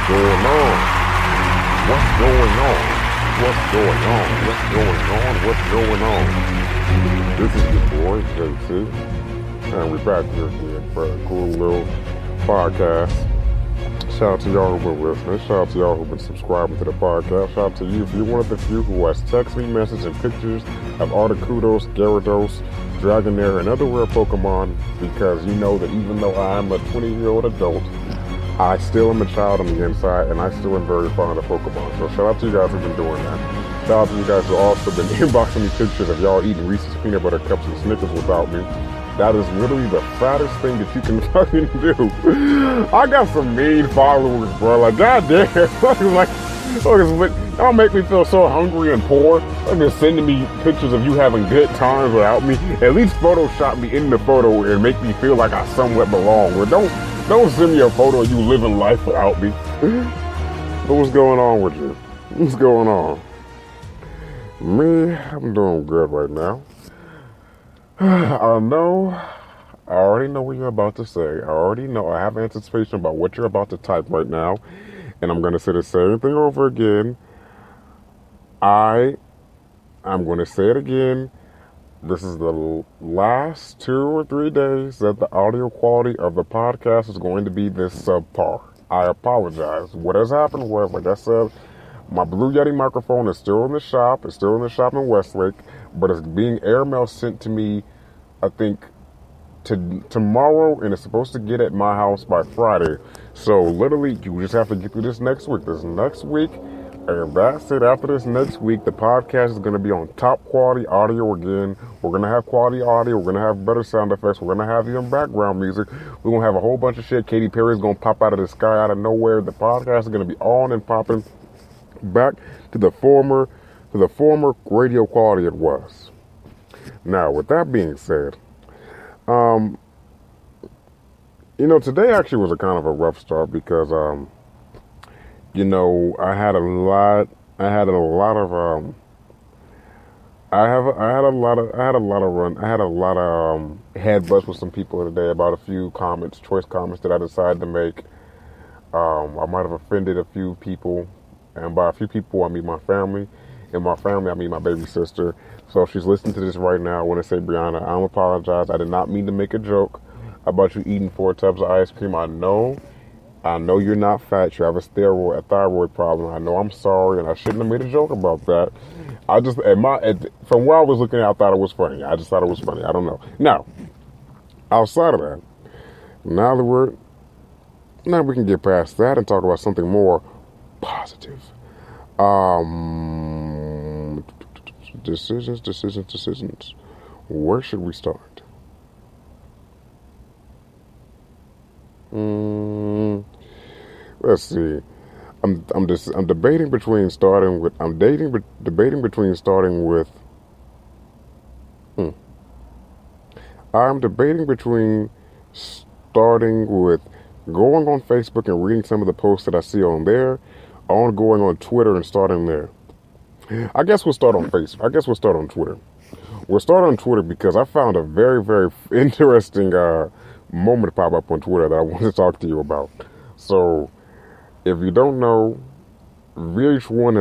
going on? What's going on? What's going on? What's going on? What's going on? This is your boy, JC, and we're back here again for a cool little podcast. Shout out to y'all who've been listening. Shout out to y'all who've been subscribing to the podcast. Shout out to you if you're one of the few who has text me messages and pictures of Articunos, Gyarados, Dragonair, and other rare Pokemon, because you know that even though I am a 20-year-old adult, I still am a child on the inside, and I still am very fond of Pokemon. So shout out to you guys who've been doing that. Shout out to you guys who also been inboxing me pictures of y'all eating Reese's peanut butter cups and Snickers without me. That is literally the fattest thing that you can fucking do. I got some mean followers, bro. Like, goddamn. Y'all make me feel so hungry and poor. Like, just sending me pictures of you having good times without me. At least Photoshop me in the photo and make me feel like I somewhat belong. Or don't send me a photo of you living life without me. But what's going on with you? What's going on? Me, I'm doing good right now. I already know what you're about to say. I have anticipation about what you're about to type right now. And I'm going to say the same thing over again. I'm going to say it again. This is the last 2 or 3 days that the audio quality of the podcast is going to be this subpar. I apologize. What has happened was, like I said, my Blue Yeti microphone is still in the shop. It's still in the shop in Westlake, but it's being airmail sent to me, I think, tomorrow, and it's supposed to get at my house by Friday. So literally, you just have to get through this next week. And that's it. After this next week, the podcast is going to be on top quality audio again. We're going to have quality audio. We're going to have better sound effects. We're going to have even background music. We're going to have a whole bunch of shit. Katy Perry's going to pop out of the sky out of nowhere. The podcast is going to be on and popping back to the former radio quality it was. Now, with that being said, today actually was a kind of a rough start because, I had a lot of head butts with some people today about a few choice comments that I decided to make. I might have offended a few people, and by a few people I mean my family. In my family, I mean my baby sister. So if she's listening to this right now, I want to say, Brianna, I apologize. I did not mean to make a joke about you eating 4 tubs of ice cream. I know you're not fat. You have a thyroid problem. I know I'm sorry, and I shouldn't have made a joke about that. I just, from where I was looking at, I thought it was funny. I just thought it was funny. I don't know. Now, outside of that, now we can get past that and talk about something more positive. Decisions. Where should we start? Let's see. I'm debating between starting with. I'm debating between starting with going on Facebook and reading some of the posts that I see on there, or going on Twitter and starting there. I guess we'll start on Facebook. I guess we'll start on Twitter. We'll start on Twitter because I found a very, very interesting moment pop up on Twitter that I want to talk to you about. So, if you don't know, VH1